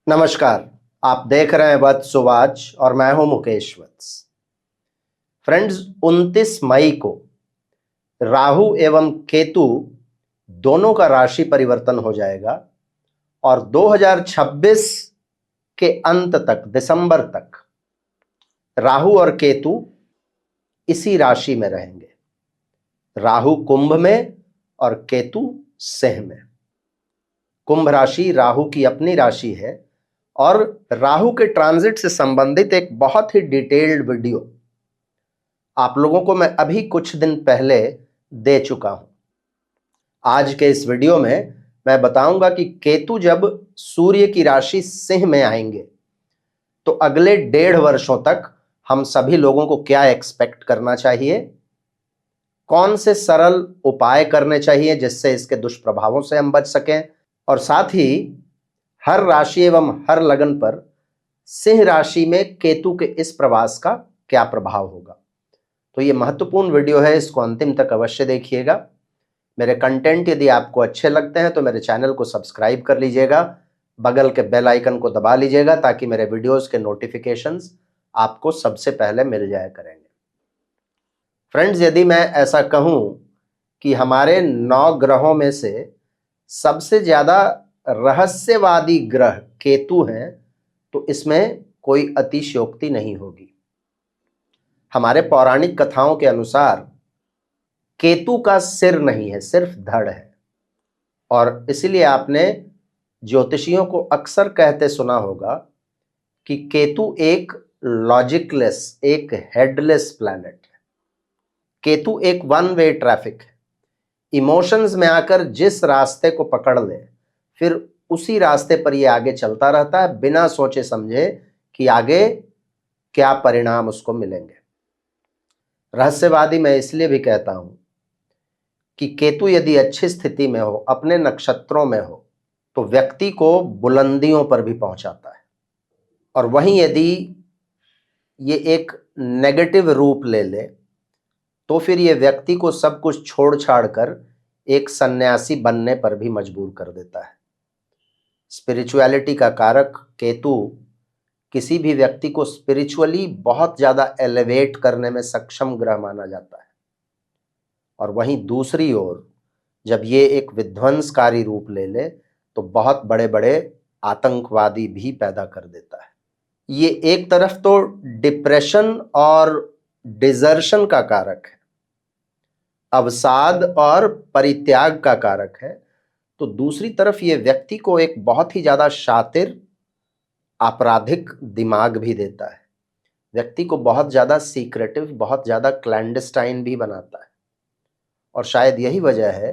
नमस्कार। आप देख रहे हैं वत्स सुवाच और मैं हूं मुकेश वत्स। फ्रेंड्स, 29 मई को राहु एवं केतु दोनों का राशि परिवर्तन हो जाएगा और 2026 के अंत तक, दिसंबर तक राहु और केतु इसी राशि में रहेंगे। राहु कुंभ में और केतु सिंह में। कुंभ राशि राहु की अपनी राशि है और राहु के ट्रांजिट से संबंधित एक बहुत ही डिटेल्ड वीडियो आप लोगों को मैं अभी कुछ दिन पहले दे चुका हूं। आज के इस वीडियो में मैं बताऊंगा कि केतु जब सूर्य की राशि सिंह में आएंगे तो अगले 1.5 वर्षों तक हम सभी लोगों को क्या एक्सपेक्ट करना चाहिए, कौन से सरल उपाय करने चाहिए जिससे इसके दुष्प्रभावों से हम बच सकें, और साथ ही हर राशि एवं हर लग्न पर सिंह राशि में केतु के इस प्रवास का क्या प्रभाव होगा। तो ये महत्वपूर्ण वीडियो है, इसको अंतिम तक अवश्य देखिएगा। मेरे कंटेंट यदि आपको अच्छे लगते हैं तो मेरे चैनल को सब्सक्राइब कर लीजिएगा, बगल के बेल आइकन को दबा लीजिएगा ताकि मेरे वीडियोस के नोटिफिकेशंस आपको सबसे पहले मिल जाया करेंगे। फ्रेंड्स, यदि मैं ऐसा कहूं कि हमारे 9 ग्रहों में से सबसे ज्यादा रहस्यवादी ग्रह केतु हैं तो इसमें कोई अतिशयोक्ति नहीं होगी। हमारे पौराणिक कथाओं के अनुसार केतु का सिर नहीं है, सिर्फ धड़ है। और इसलिए आपने ज्योतिषियों को अक्सर कहते सुना होगा कि केतु एक लॉजिकलेस, एक हेडलेस प्लैनेट है। केतु एक वन वे ट्रैफिक है। इमोशंस में आकर जिस रास्ते को पकड़ ले फिर उसी रास्ते पर ये आगे चलता रहता है बिना सोचे समझे कि आगे क्या परिणाम उसको मिलेंगे। रहस्यवादी मैं इसलिए भी कहता हूं कि केतु यदि अच्छी स्थिति में हो, अपने नक्षत्रों में हो, तो व्यक्ति को बुलंदियों पर भी पहुंचाता है। और वहीं यदि ये एक नेगेटिव रूप ले ले तो फिर ये व्यक्ति को सब कुछ छोड़ छाड़ कर एक सन्यासी बनने पर भी मजबूर कर देता है। स्पिरिचुअलिटी का कारक केतु किसी भी व्यक्ति को स्पिरिचुअली बहुत ज्यादा एलिवेट करने में सक्षम ग्रह माना जाता है। और वहीं दूसरी ओर जब ये एक विध्वंसकारी रूप ले ले तो बहुत बड़े बड़े आतंकवादी भी पैदा कर देता है। ये एक तरफ तो डिप्रेशन और डिजर्शन का कारक है, अवसाद और परित्याग का कारक है, तो दूसरी तरफ ये व्यक्ति को एक बहुत ही ज्यादा शातिर आपराधिक दिमाग भी देता है। व्यक्ति को बहुत ज्यादा सीक्रेटिव, बहुत ज्यादा क्लैंडस्टाइन भी बनाता है। और शायद यही वजह है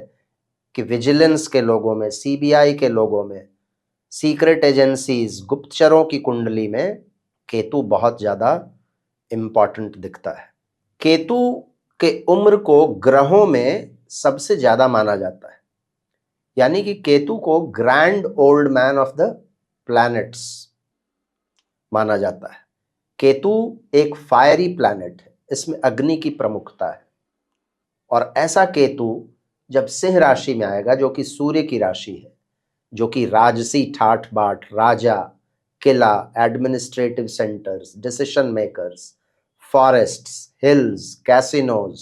कि विजिलेंस के लोगों में, सीबीआई के लोगों में, सीक्रेट एजेंसीज, गुप्तचरों की कुंडली में केतु बहुत ज्यादा इंपॉर्टेंट दिखता है। केतु के उम्र को ग्रहों में सबसे ज्यादा माना जाता है, यानी कि केतु को grand old man of the planets माना जाता है। केतु एक फायरी प्लैनेट है, इसमें अग्नि की प्रमुखता है। और ऐसा केतु जब सिंह राशि में आएगा, जो कि सूर्य की राशि है, जो कि राजसी ठाठ बाट, राजा, किला, administrative centres, decision makers, forests, hills, casinos,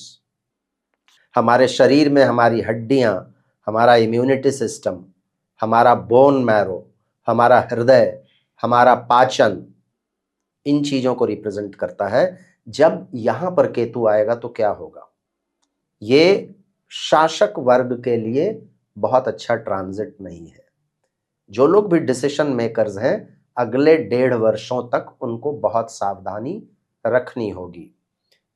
हमारे शरीर में हमारी हड्डियां, हमारा इम्यूनिटी सिस्टम, हमारा बोन मैरो, हमारा हृदय, हमारा पाचन, इन चीजों को रिप्रेजेंट करता है। जब यहां पर केतु आएगा तो क्या होगा? ये शासक वर्ग के लिए बहुत अच्छा ट्रांजिट नहीं है। जो लोग भी डिसीजन मेकर्स हैं, अगले 1.5 वर्षों तक उनको बहुत सावधानी रखनी होगी।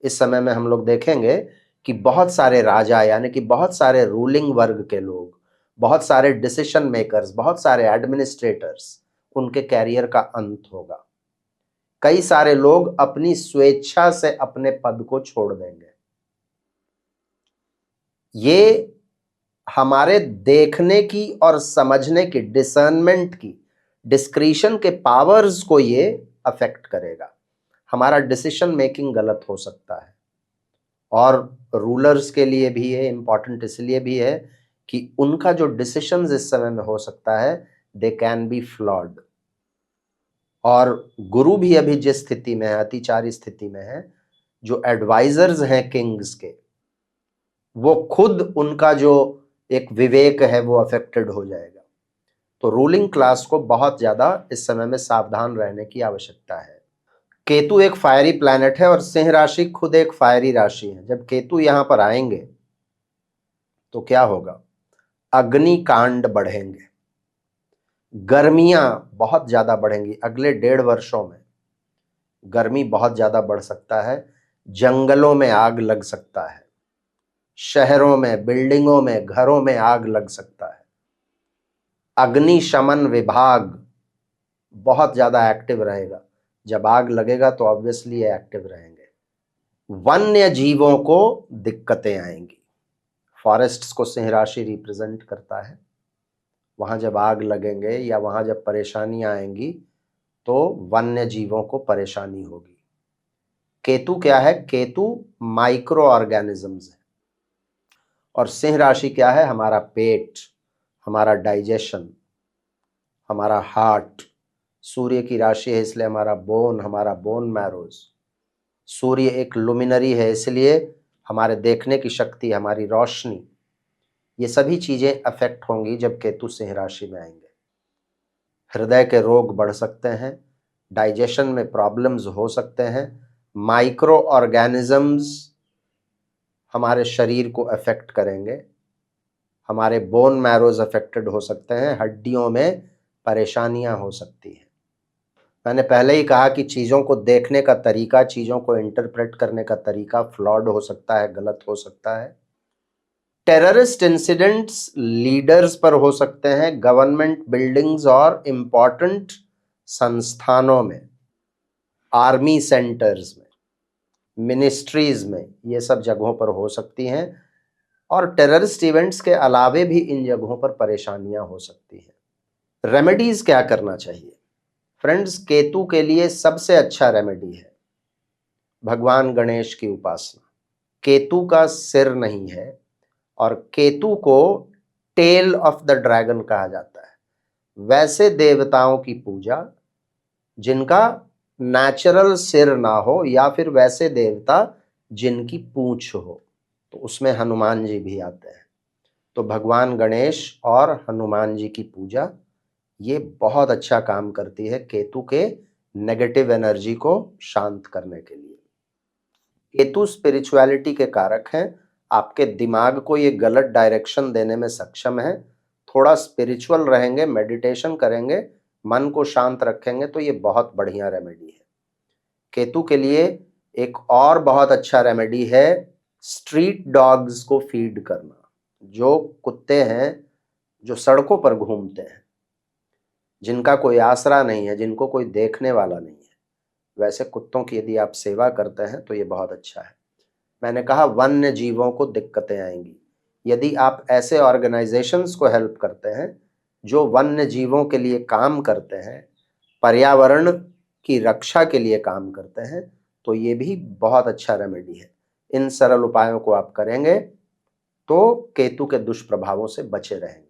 इस समय में हम लोग देखेंगे कि बहुत सारे राजा, यानी कि बहुत सारे रूलिंग वर्ग के लोग, बहुत सारे डिसीजन मेकर्स, बहुत सारे एडमिनिस्ट्रेटर्स, उनके कैरियर का अंत होगा। कई सारे लोग अपनी स्वेच्छा से अपने पद को छोड़ देंगे। ये हमारे देखने की और समझने की, डिसर्नमेंट की, डिस्क्रिशन के पावर्स को ये अफेक्ट करेगा। हमारा डिसीजन मेकिंग गलत हो सकता है। और रूलर्स के लिए भी ये इंपॉर्टेंट इसलिए भी है कि उनका जो डिसीजंस इस समय में हो सकता है, दे कैन बी फ्लॉड। और गुरु भी अभी जिस स्थिति में है, अतिचारी स्थिति में है, जो एडवाइजर्स हैं किंग्स के, वो खुद उनका जो एक विवेक है वो अफेक्टेड हो जाएगा। तो रूलिंग क्लास को बहुत ज्यादा इस समय में सावधान रहने की आवश्यकता है। केतु एक फायरी प्लैनेट है और सिंह राशि खुद एक फायरी राशि है। जब केतु यहां पर आएंगे तो क्या होगा? अग्निकांड बढ़ेंगे, गर्मियां बहुत ज्यादा बढ़ेंगी। अगले 1.5 वर्षों में गर्मी बहुत ज्यादा बढ़ सकता है, जंगलों में आग लग सकता है, शहरों में, बिल्डिंगों में, घरों में आग लग सकता है। अग्निशमन विभाग बहुत ज्यादा एक्टिव रहेगा। जब आग लगेगा तो ऑब्वियसली ये एक्टिव रहेंगे। वन्य जीवों को दिक्कतें आएंगी। फॉरेस्ट्स को सिंह राशि रिप्रेजेंट करता है। वहां जब आग लगेंगे या वहां जब परेशानियां आएंगी तो वन्य जीवों को परेशानी होगी। केतु क्या है? केतु माइक्रो ऑर्गेनिजम्स है। और सिंह राशि क्या है? हमारा पेट, हमारा डाइजेशन, हमारा हार्ट। सूर्य की राशि है इसलिए हमारा बोन मैरोज। सूर्य एक लुमिनरी है इसलिए हमारे देखने की शक्ति, हमारी रोशनी, ये सभी चीजें अफेक्ट होंगी जब केतु सिंह राशि में आएंगे। हृदय के रोग बढ़ सकते हैं, डाइजेशन में प्रॉब्लम्स हो सकते हैं, माइक्रो ऑर्गेनिजम्स हमारे शरीर को अफेक्ट करेंगे, हमारे बोन मैरोज अफेक्टेड हो सकते हैं, हड्डियों में परेशानियां हो सकती हैं। मैंने पहले ही कहा कि चीज़ों को देखने का तरीका, चीज़ों को इंटरप्रेट करने का तरीका फ्लॉड हो सकता है, गलत हो सकता है। टेररिस्ट इंसिडेंट्स लीडर्स पर हो सकते हैं, गवर्नमेंट बिल्डिंग्स और इंपॉर्टेंट संस्थानों में, आर्मी सेंटर्स में, मिनिस्ट्रीज में, ये सब जगहों पर हो सकती हैं। और टेररिस्ट इवेंट्स के अलावे भी इन जगहों पर परेशानियां हो सकती हैं। रेमेडीज क्या करना चाहिए? फ्रेंड्स, केतु के लिए सबसे अच्छा रेमेडी है भगवान गणेश की उपासना। केतु का सिर नहीं है और केतु को टेल ऑफ द ड्रैगन कहा जाता है। वैसे देवताओं की पूजा जिनका नेचुरल सिर ना हो या फिर वैसे देवता जिनकी पूंछ हो, तो उसमें हनुमान जी भी आते हैं। तो भगवान गणेश और हनुमान जी की पूजा ये बहुत अच्छा काम करती है केतु के नेगेटिव एनर्जी को शांत करने के लिए। केतु स्पिरिचुअलिटी के कारक हैं। आपके दिमाग को ये गलत डायरेक्शन देने में सक्षम है। थोड़ा स्पिरिचुअल रहेंगे, मेडिटेशन करेंगे, मन को शांत रखेंगे तो ये बहुत बढ़िया रेमेडी है। केतु के लिए एक और बहुत अच्छा रेमेडी है स्ट्रीट डॉग्स को फीड करना। जो कुत्ते हैं जो सड़कों पर घूमते हैं, जिनका कोई आसरा नहीं है, जिनको कोई देखने वाला नहीं है, वैसे कुत्तों की यदि आप सेवा करते हैं तो ये बहुत अच्छा है। मैंने कहा वन्य जीवों को दिक्कतें आएंगी। यदि आप ऐसे ऑर्गेनाइजेशंस को हेल्प करते हैं जो वन्य जीवों के लिए काम करते हैं, पर्यावरण की रक्षा के लिए काम करते हैं, तो ये भी बहुत अच्छा रेमेडी है। इन सरल उपायों को आप करेंगे तो केतु के दुष्प्रभावों से बचे रहेंगे।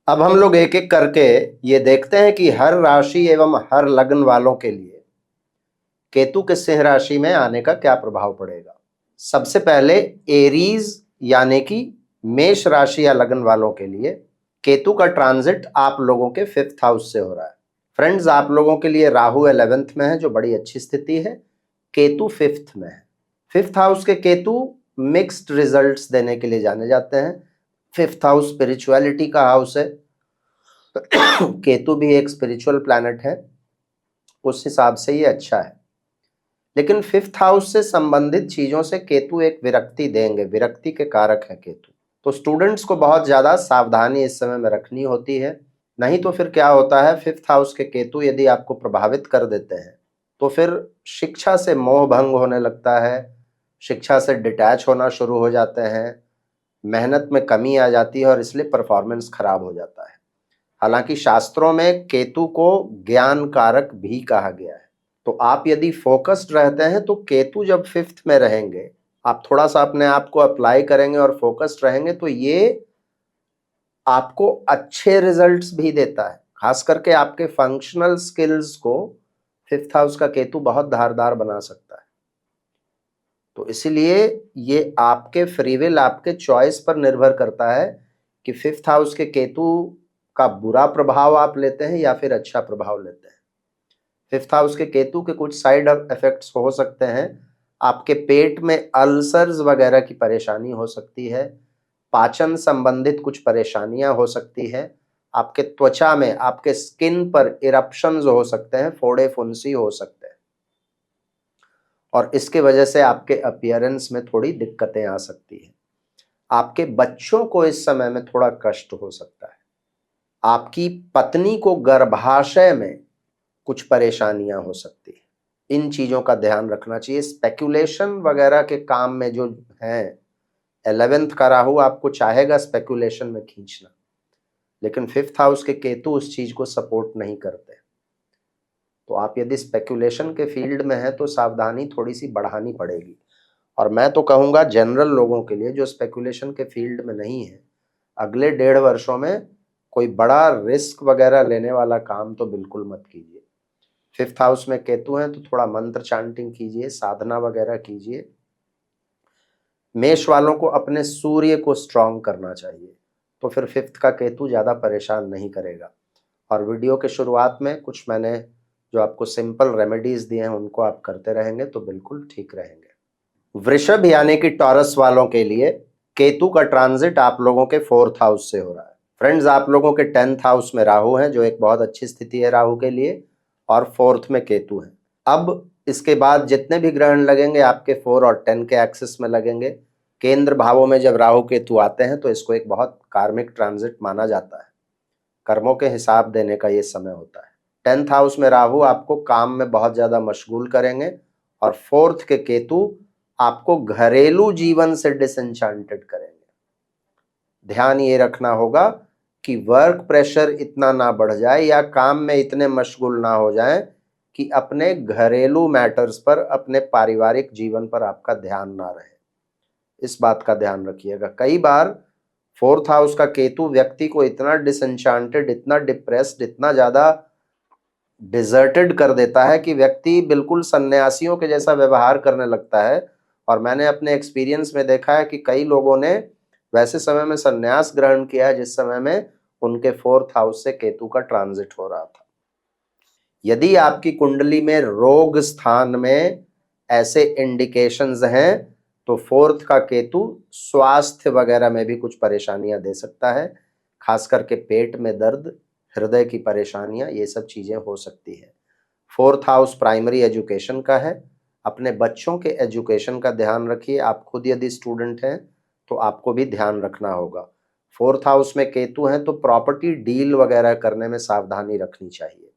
अब हम लोग एक एक करके ये देखते हैं कि हर राशि एवं हर लग्न वालों के लिए केतु के सिंह राशि में आने का क्या प्रभाव पड़ेगा। सबसे पहले एरीज यानी कि मेष राशि या लग्न वालों के लिए केतु का ट्रांजिट आप लोगों के 5th हाउस से हो रहा है। फ्रेंड्स, आप लोगों के लिए राहु 11th में है जो बड़ी अच्छी स्थिति है, केतु 5th में है। 5th हाउस के केतु मिक्स्ड रिजल्ट्स देने के लिए जाने जाते हैं। 5th हाउस स्पिरिचुअलिटी का हाउस है। केतु भी एक स्पिरिचुअल प्लैनेट है, उस हिसाब से ये अच्छा है। लेकिन 5th हाउस से संबंधित चीजों से केतु एक विरक्ति देंगे, विरक्ति के कारक है केतु। तो स्टूडेंट्स को बहुत ज्यादा सावधानी इस समय में रखनी होती है, नहीं तो फिर क्या होता है, 5th हाउस के केतु यदि आपको प्रभावित कर देते हैं तो फिर शिक्षा से मोह भंग होने लगता है, शिक्षा से डिटैच होना शुरू हो जाते हैं, मेहनत में कमी आ जाती है और इसलिए परफॉर्मेंस खराब हो जाता है। हालांकि शास्त्रों में केतु को ज्ञान कारक भी कहा गया है। तो आप यदि फोकस्ड रहते हैं तो केतु जब 5th में रहेंगे, आप थोड़ा सा अपने आप को अप्लाई करेंगे और फोकस्ड रहेंगे तो ये आपको अच्छे रिजल्ट्स भी देता है। खास करके आपके फंक्शनल स्किल्स को 5th हाउस का केतु बहुत धारदार बना सकता है। तो इसीलिए ये आपके फ्री विल, आपके चॉइस पर निर्भर करता है कि 5th हाउस के केतु का बुरा प्रभाव आप लेते हैं या फिर अच्छा प्रभाव लेते हैं। 5th हाउस के केतु के कुछ साइड इफेक्ट्स हो सकते हैं। आपके पेट में अल्सर्स वगैरह की परेशानी हो सकती है, पाचन संबंधित कुछ परेशानियां हो सकती है, आपके त्वचा में, आपके स्किन पर इरप्शंस हो सकते हैं, फोड़े फुंसी हो सकते हैं, और इसके वजह से आपके अपीयरेंस में थोड़ी दिक्कतें आ सकती हैं। आपके बच्चों को इस समय में थोड़ा कष्ट हो सकता है। आपकी पत्नी को गर्भाशय में कुछ परेशानियां हो सकती है। इन चीजों का ध्यान रखना चाहिए। स्पेकुलेशन वगैरह के काम में जो हैं, 11th का राहु आपको चाहेगा स्पेकुलेशन में खींचना, लेकिन 5th हाउस के केतु उस चीज को सपोर्ट नहीं करते। तो आप यदि स्पेकुलेशन के फील्ड में हैं तो सावधानी थोड़ी सी बढ़ानी पड़ेगी। और मैं तो कहूँगा जनरल लोगों के लिए जो स्पेकुलेशन के फील्ड में नहीं है, अगले 1.5 वर्षों में कोई बड़ा रिस्क वगैरह लेने वाला काम तो बिल्कुल मत कीजिए। 5th हाउस में केतु हैं तो थोड़ा मंत्र चांटिंग कीजिए, साधना वगैरह कीजिए। मेष वालों को अपने सूर्य को स्ट्रांग करना चाहिए, तो फिर 5th का केतु ज़्यादा परेशान नहीं करेगा। और वीडियो के शुरुआत में कुछ मैंने जो आपको सिंपल रेमेडीज दिए हैं उनको आप करते रहेंगे तो बिल्कुल ठीक रहेंगे। वृषभ यानी कि टॉरस वालों के लिए केतु का ट्रांजिट आप लोगों के 4th हाउस से हो रहा है। फ्रेंड्स, आप लोगों के 10th हाउस में राहु है जो एक बहुत अच्छी स्थिति है राहु के लिए, और 4th में केतु है। अब इसके बाद जितने भी ग्रहण लगेंगे आपके 4 और 10 के एक्सिस में लगेंगे। केंद्र भावों में जब राहु केतु आते हैं तो इसको एक बहुत कार्मिक ट्रांजिट माना जाता है। कर्मों के हिसाब देने का ये समय होता है। 10th हाउस में राहु आपको काम में बहुत ज्यादा मशगूल करेंगे, और 4th के केतु आपको घरेलू जीवन से डिसएंचांटेड करेंगे। ध्यान ये रखना होगा कि वर्क प्रेशर इतना ना बढ़ जाए या काम में इतने मशगूल ना हो जाए कि अपने घरेलू मैटर्स पर, अपने पारिवारिक जीवन पर आपका ध्यान ना रहे। इस बात का ध्यान रखिएगा। कई बार 4th हाउस का केतु व्यक्ति को इतना डिसएंचांटेड, इतना डिप्रेस्ड, इतना ज्यादा डिजर्टेड कर देता है कि व्यक्ति बिल्कुल सन्यासियों के जैसा व्यवहार करने लगता है। और मैंने अपने एक्सपीरियंस में देखा है कि कई लोगों ने वैसे समय में सन्यास ग्रहण किया है जिस समय में उनके 4th हाउस से केतु का ट्रांजिट हो रहा था। यदि आपकी कुंडली में रोग स्थान में ऐसे इंडिकेशंस हैं तो 4th का केतु स्वास्थ्य वगैरह में भी कुछ परेशानियां दे सकता है। खास करके पेट में दर्द, हृदय की परेशानियां, ये सब चीजें हो सकती है। 4th हाउस प्राइमरी एजुकेशन का है। अपने बच्चों के एजुकेशन का ध्यान रखिए। आप खुद यदि स्टूडेंट हैं तो आपको भी ध्यान रखना होगा। 4th हाउस में केतु हैं तो प्रॉपर्टी डील वगैरह करने में सावधानी रखनी चाहिए,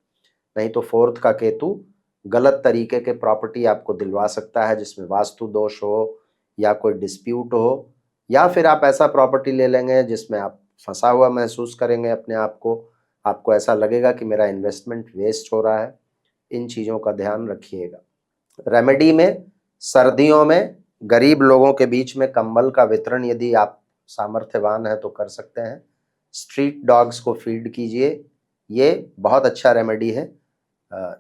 नहीं तो 4th का केतु गलत तरीके के प्रॉपर्टी आपको दिलवा सकता है जिसमें वास्तु दोष हो या कोई डिस्प्यूट हो, या फिर आप ऐसा प्रॉपर्टी ले लेंगे जिसमें आप फंसा हुआ महसूस करेंगे अपने आप को। आपको ऐसा लगेगा कि मेरा इन्वेस्टमेंट वेस्ट हो रहा है। इन चीज़ों का ध्यान रखिएगा। रेमेडी में सर्दियों में गरीब लोगों के बीच में कंबल का वितरण यदि आप सामर्थ्यवान है तो कर सकते हैं। स्ट्रीट डॉग्स को फीड कीजिए, ये बहुत अच्छा रेमेडी है।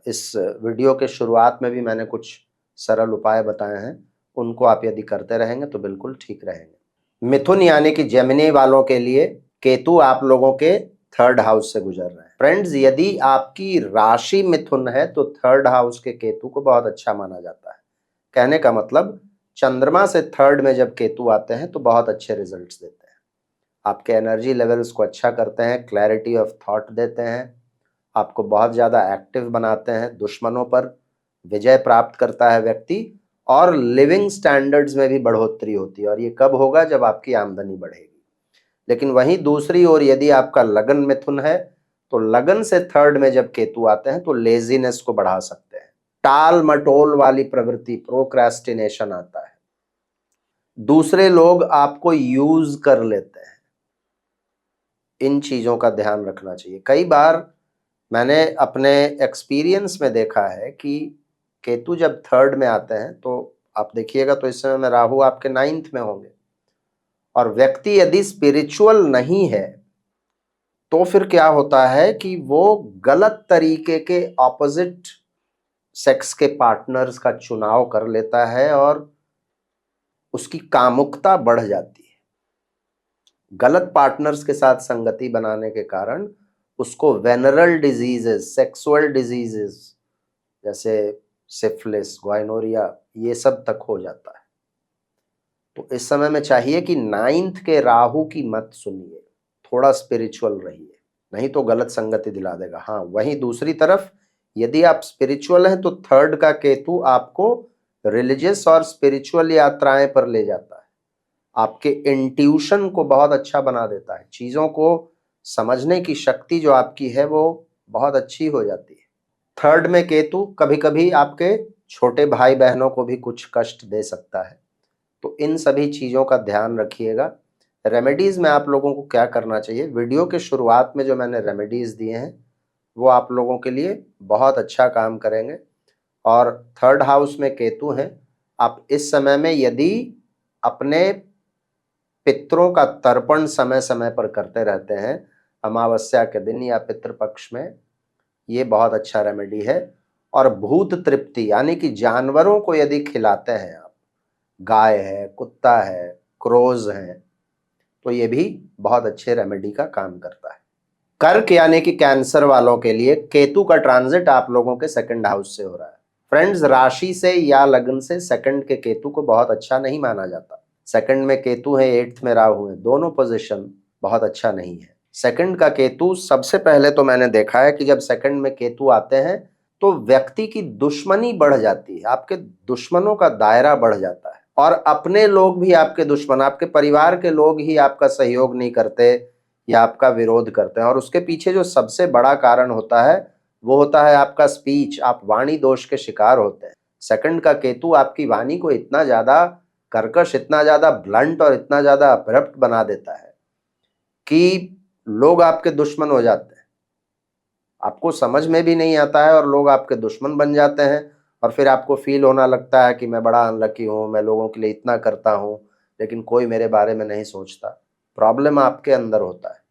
इस वीडियो के शुरुआत में भी मैंने कुछ सरल उपाय बताए हैं, उनको आप यदि करते रहेंगे तो बिल्कुल ठीक रहेंगे। मिथुन यानी कि जेमिनी वालों के लिए केतु आप लोगों के 3rd हाउस से गुजर रहे हैं। फ्रेंड्स, यदि आपकी राशि मिथुन है तो 3rd हाउस के केतु को बहुत अच्छा माना जाता है। कहने का मतलब चंद्रमा से 3rd में जब केतु आते हैं तो बहुत अच्छे रिजल्ट्स देते हैं। आपके एनर्जी लेवल्स को अच्छा करते हैं, क्लैरिटी ऑफ थॉट देते हैं, आपको बहुत ज़्यादा एक्टिव बनाते हैं, दुश्मनों पर विजय प्राप्त करता है व्यक्ति, और लिविंग स्टैंडर्ड्स में भी बढ़ोतरी होती है। और ये कब होगा? जब आपकी आमदनी बढ़ेगी। लेकिन वहीं दूसरी ओर यदि आपका लगन मिथुन है तो लगन से 3rd में जब केतु आते हैं तो लेजीनेस को बढ़ा सकते हैं, टाल मटोल वाली प्रवृत्ति, प्रोक्रेस्टिनेशन आता है, दूसरे लोग आपको यूज कर लेते हैं। इन चीजों का ध्यान रखना चाहिए। कई बार मैंने अपने एक्सपीरियंस में देखा है कि केतु जब 3rd में आते हैं तो आप देखिएगा तो इस समय में राहु आपके 9th में होंगे, और व्यक्ति यदि स्पिरिचुअल नहीं है तो फिर क्या होता है कि वो गलत तरीके के ऑपोजिट सेक्स के पार्टनर्स का चुनाव कर लेता है और उसकी कामुकता बढ़ जाती है। गलत पार्टनर्स के साथ संगति बनाने के कारण उसको वेनरल डिजीजेस, सेक्सुअल डिजीजेस जैसे सिफिलिस, गोनोरिया, ये सब तक हो जाता है। तो इस समय में चाहिए कि 9th के राहु की मत सुनिए, थोड़ा स्पिरिचुअल रहिए, नहीं तो गलत संगति दिला देगा। हाँ, वहीं दूसरी तरफ यदि आप स्पिरिचुअल हैं तो 3rd का केतु आपको रिलीजियस और स्पिरिचुअल यात्राएं पर ले जाता है, आपके इंट्यूशन को बहुत अच्छा बना देता है, चीजों को समझने की शक्ति जो आपकी है वो बहुत अच्छी हो जाती है। 3rd में केतु कभी कभी आपके छोटे भाई बहनों को भी कुछ कष्ट दे सकता है, तो इन सभी चीज़ों का ध्यान रखिएगा। रेमेडीज़ में आप लोगों को क्या करना चाहिए, वीडियो के शुरुआत में जो मैंने रेमेडीज़ दिए हैं वो आप लोगों के लिए बहुत अच्छा काम करेंगे। और 3rd हाउस में केतु हैं, आप इस समय में यदि अपने पितरों का तर्पण समय समय पर करते रहते हैं, अमावस्या के दिन या पितृपक्ष में, ये बहुत अच्छा रेमेडी है। और भूत तृप्ति यानी कि जानवरों को यदि खिलाते हैं आप, गाय है, कुत्ता है, क्रोज हैं, तो ये भी बहुत अच्छे रेमेडी का काम करता है। कर्क यानी कि कैंसर वालों के लिए केतु का ट्रांजिट आप लोगों के 2nd हाउस से हो रहा है। फ्रेंड्स, राशि से या लग्न से 2nd के केतु को बहुत अच्छा नहीं माना जाता। 2nd में केतु है, 8th में राहु है, दोनों पोजीशन बहुत अच्छा नहीं है। 2nd का केतु, सबसे पहले तो मैंने देखा है कि जब 2nd में केतु आते हैं तो व्यक्ति की दुश्मनी बढ़ जाती है, आपके दुश्मनों का दायरा बढ़ जाता है और अपने लोग भी आपके दुश्मन, आपके परिवार के लोग ही आपका सहयोग नहीं करते या आपका विरोध करते हैं। और उसके पीछे जो सबसे बड़ा कारण होता है वो होता है आपका स्पीच, आप वाणी दोष के शिकार होते हैं। 2nd का केतु आपकी वाणी को इतना ज्यादा कर्कश, इतना ज्यादा ब्लंट और इतना ज्यादा अब्रप्ट बना देता है कि लोग आपके दुश्मन हो जाते हैं, आपको समझ में भी नहीं आता है और लोग आपके दुश्मन बन जाते हैं। और फिर आपको फील होना लगता है कि मैं बड़ा अनलकी हूँ, मैं लोगों के लिए इतना करता हूँ लेकिन कोई मेरे बारे में नहीं सोचता। प्रॉब्लम आपके अंदर होता है।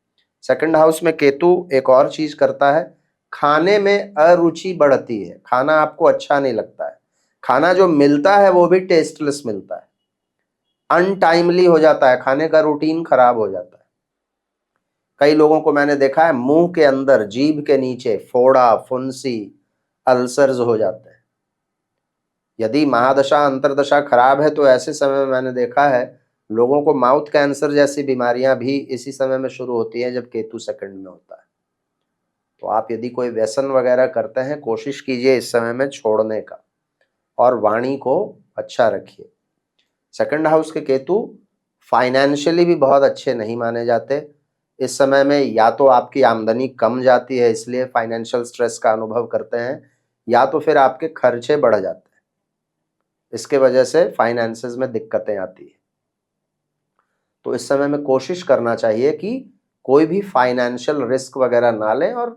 2nd हाउस में केतु एक और चीज करता है, खाने में अरुचि बढ़ती है, खाना आपको अच्छा नहीं लगता है, खाना जो मिलता है वो भी टेस्टलेस मिलता है, अनटाइमली हो जाता है, खाने का रूटीन खराब हो जाता है। कई लोगों को मैंने देखा है मुंह के अंदर, जीभ के नीचे फोड़ा, फुंसी, अल्सर्स हो जाते हैं। यदि महादशा अंतरदशा खराब है तो ऐसे समय में मैंने देखा है लोगों को माउथ कैंसर जैसी बीमारियां भी इसी समय में शुरू होती हैं जब केतु 2nd में होता है। तो आप यदि कोई व्यसन वगैरह करते हैं, कोशिश कीजिए इस समय में छोड़ने का और वाणी को अच्छा रखिए। 2nd हाउस के केतु फाइनेंशियली भी बहुत अच्छे नहीं माने जाते। इस समय में या तो आपकी आमदनी कम जाती है इसलिए फाइनेंशियल स्ट्रेस का अनुभव करते हैं, या तो फिर आपके खर्चे बढ़ जाते हैं, इसके वजह से फाइनेंसेस में दिक्कतें आती है। तो इस समय में कोशिश करना चाहिए कि कोई भी फाइनेंशियल रिस्क वगैरह ना लें और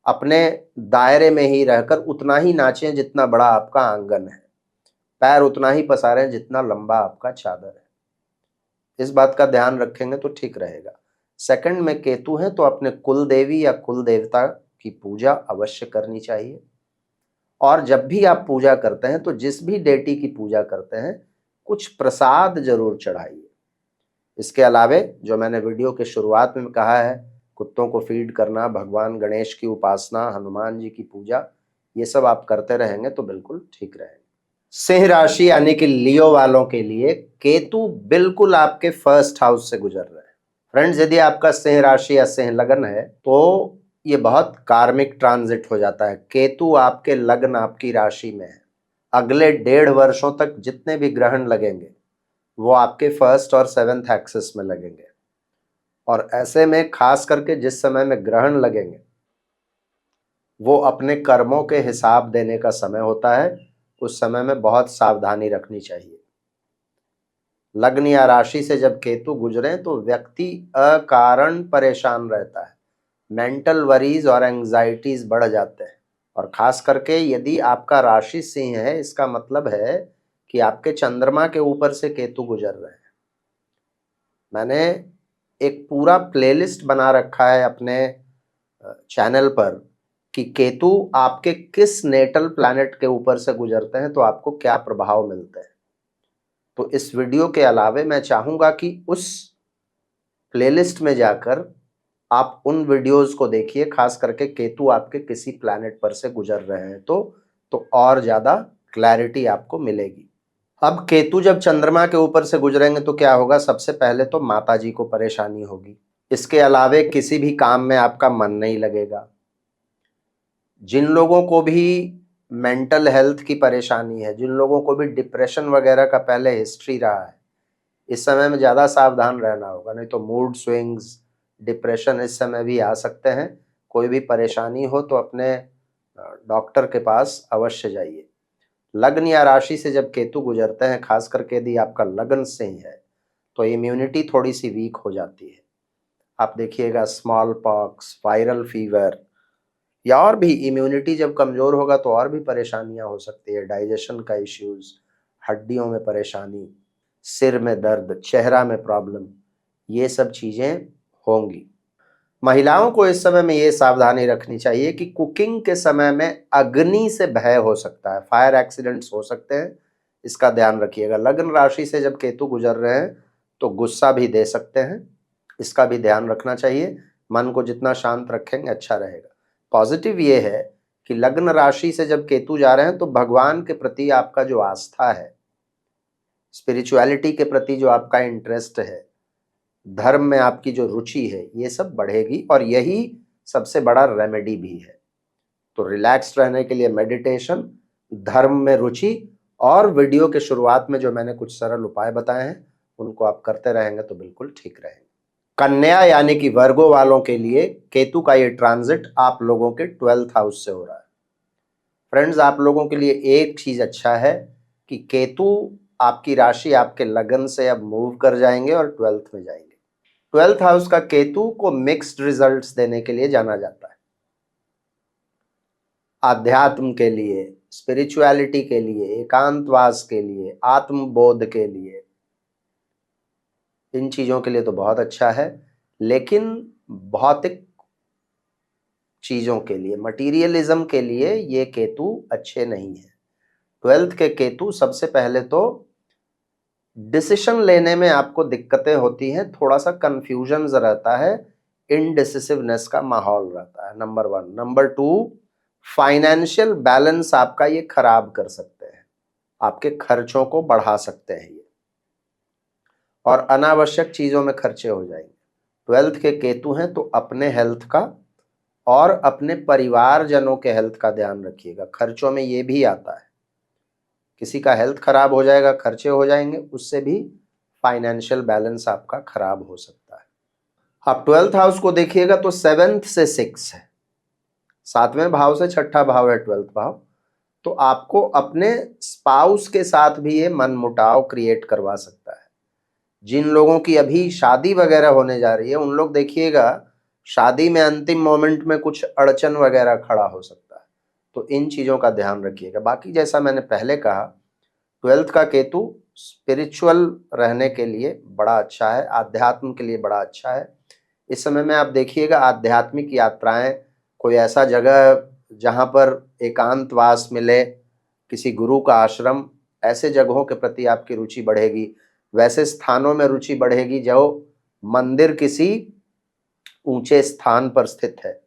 अपने दायरे में ही रहकर उतना ही नाचें जितना बड़ा आपका आंगन है, पैर उतना ही पसारें जितना लंबा आपका चादर है। इस बात का ध्यान रखेंगे तो ठीक रहेगा। 2nd में केतु है तो अपने कुल देवी या कुल देवता की पूजा अवश्य करनी चाहिए। और जब भी आप पूजा करते हैं तो जिस भी डेटी की पूजा करते हैं कुछ प्रसाद जरूर चढ़ाइए। इसके अलावे जो मैंने वीडियो के शुरुआत में कहा है, कुत्तों को फीड करना, भगवान गणेश की उपासना, हनुमान जी की पूजा, ये सब आप करते रहेंगे तो बिल्कुल ठीक रहेंगे। सिंह राशि यानी कि लियो वालों के लिए केतु बिल्कुल आपके 1st हाउस से गुजर रहे हैं। फ्रेंड्स, यदि आपका सिंह राशि या सिंह लग्न है तो ये बहुत कार्मिक ट्रांजिट हो जाता है। केतु आपके लग्न, आपकी राशि में है, अगले 1.5 वर्षों तक जितने भी ग्रहण लगेंगे वो आपके 1st और 7th एक्सिस में लगेंगे। और ऐसे में खास करके जिस समय में ग्रहण लगेंगे वो अपने कर्मों के हिसाब देने का समय होता है, उस समय में बहुत सावधानी रखनी चाहिए। लग्न या राशि से जब केतु गुजरे तो व्यक्ति अकारण परेशान रहता है, मेंटल वरीज और एंजाइटीज बढ़ जाते हैं। और खास करके यदि आपका राशि सिंह है, इसका मतलब है कि आपके चंद्रमा के ऊपर से केतु गुजर रहे हैं। मैंने एक पूरा प्लेलिस्ट बना रखा है अपने चैनल पर कि केतु आपके किस नेटल प्लैनेट के ऊपर से गुजरते हैं तो आपको क्या प्रभाव मिलते हैं। तो इस वीडियो के अलावे मैं चाहूंगा कि उस प्लेलिस्ट में जाकर आप उन वीडियोस को देखिए, खास करके केतु आपके किसी प्लैनेट पर से गुजर रहे हैं तो और ज्यादा क्लैरिटी आपको मिलेगी। अब केतु जब चंद्रमा के ऊपर से गुजरेंगे तो क्या होगा, सबसे पहले तो माता जी को परेशानी होगी। इसके अलावे किसी भी काम में आपका मन नहीं लगेगा। जिन लोगों को भी मेंटल हेल्थ की परेशानी है, जिन लोगों को भी डिप्रेशन वगैरह का पहले हिस्ट्री रहा है, इस समय में ज़्यादा सावधान रहना होगा, नहीं तो मूड स्विंग्स, डिप्रेशन इस समय भी आ सकते हैं। कोई भी परेशानी हो तो अपने डॉक्टर के पास अवश्य जाइए। लग्न या राशि से जब केतु गुजरते हैं, खास करके यदि आपका लग्न सिंह है, तो इम्यूनिटी थोड़ी सी वीक हो जाती है। आप देखिएगा स्मॉल पॉक्स, वायरल फीवर या और भी इम्यूनिटी जब कमज़ोर होगा तो और भी परेशानियां हो सकती है। डाइजेशन का इश्यूज, हड्डियों में परेशानी, सिर में दर्द, चेहरा में प्रॉब्लम, ये सब चीज़ें होंगी। महिलाओं को इस समय में ये सावधानी रखनी चाहिए कि कुकिंग के समय में अग्नि से भय हो सकता है, फायर एक्सीडेंट्स हो सकते हैं, इसका ध्यान रखिएगा। लग्न राशि से जब केतु गुजर रहे हैं तो गुस्सा भी दे सकते हैं, इसका भी ध्यान रखना चाहिए। मन को जितना शांत रखेंगे अच्छा रहेगा। पॉजिटिव ये है कि लग्न राशि से जब केतु जा रहे हैं तो भगवान के प्रति आपका जो आस्था है, स्पिरिचुअलिटी के प्रति जो आपका इंटरेस्ट है, धर्म में आपकी जो रुचि है, ये सब बढ़ेगी और यही सबसे बड़ा रेमेडी भी है। तो रिलैक्स्ड रहने के लिए मेडिटेशन, धर्म में रुचि और वीडियो के शुरुआत में जो मैंने कुछ सरल उपाय बताए हैं उनको आप करते रहेंगे तो बिल्कुल ठीक रहेंगे। कन्या यानी कि वर्गो वालों के लिए केतु का ये ट्रांजिट आप लोगों के 12th हाउस से हो रहा है। फ्रेंड्स, आप लोगों के लिए एक चीज अच्छा है कि केतु आपकी राशि आपके लगन से अब मूव कर जाएंगे और 12th में जाएंगे। 12th हाउस का केतु को मिक्स्ड रिजल्ट्स देने के लिए जाना जाता है। आध्यात्म के लिए, स्पिरिचुअलिटी के लिए, एकांतवास के लिए, आत्मबोध के लिए, इन चीजों के लिए तो बहुत अच्छा है। लेकिन भौतिक चीजों के लिए, मटीरियलिज्म के लिए ये केतु अच्छे नहीं है। 12th के केतु सबसे पहले तो डिसीजन लेने में आपको दिक्कतें होती हैं, थोड़ा सा कंफ्यूजन रहता है, इनडिसिसिवनेस का माहौल रहता है, नंबर 1। नंबर 2, फाइनेंशियल बैलेंस आपका ये खराब कर सकते हैं, आपके खर्चों को बढ़ा सकते हैं ये, और अनावश्यक चीजों में खर्चे हो जाएंगे। 12th के केतु हैं तो अपने हेल्थ का और अपने परिवारजनों के हेल्थ का ध्यान रखिएगा। खर्चों में ये भी आता है, किसी का हेल्थ खराब हो जाएगा, खर्चे हो जाएंगे, उससे भी फाइनेंशियल बैलेंस आपका खराब हो सकता है। आप 12th हाउस को देखिएगा तो 7th से 6 है, 7वें भाव से 6ठा भाव है 12th भाव। तो आपको अपने स्पाउस के साथ भी ये मनमुटाव क्रिएट करवा सकता है। जिन लोगों की अभी शादी वगैरह होने जा रही है, उन लोग देखिएगा शादी में अंतिम मोमेंट में कुछ अड़चन वगैरह खड़ा हो सकता है, तो इन चीज़ों का ध्यान रखिएगा। बाकी जैसा मैंने पहले कहा, 12th का केतु स्पिरिचुअल रहने के लिए बड़ा अच्छा है, आध्यात्म के लिए बड़ा अच्छा है। इस समय में आप देखिएगा आध्यात्मिक यात्राएं, कोई ऐसा जगह जहाँ पर एकांतवास मिले, किसी गुरु का आश्रम, ऐसे जगहों के प्रति आपकी रुचि बढ़ेगी। वैसे स्थानों में रुचि बढ़ेगी जो मंदिर किसी ऊंचे स्थान पर स्थित है,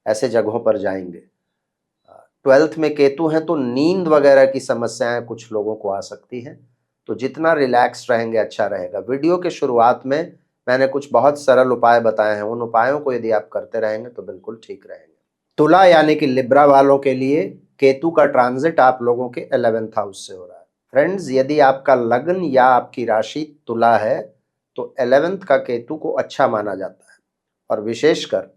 ऐसे जगहों पर जाएंगे। 12th में केतु हैं तो नींद वगैरह की समस्याएं कुछ लोगों को आ सकती हैं, तो जितना रिलैक्स रहेंगे अच्छा रहेगा। वीडियो के शुरुआत में मैंने कुछ बहुत सरल उपाय बताए हैं, उन उपायों को यदि आप करते रहेंगे तो बिल्कुल ठीक रहेंगे। तुला यानी कि लिब्रा वालों के लिए केतु का ट्रांजिट आप लोगों के 11th हाउस से हो रहा है। फ्रेंड्स, यदि आपका लग्न या आपकी राशि तुला है तो 11th का केतु को अच्छा माना जाता है, और विशेषकर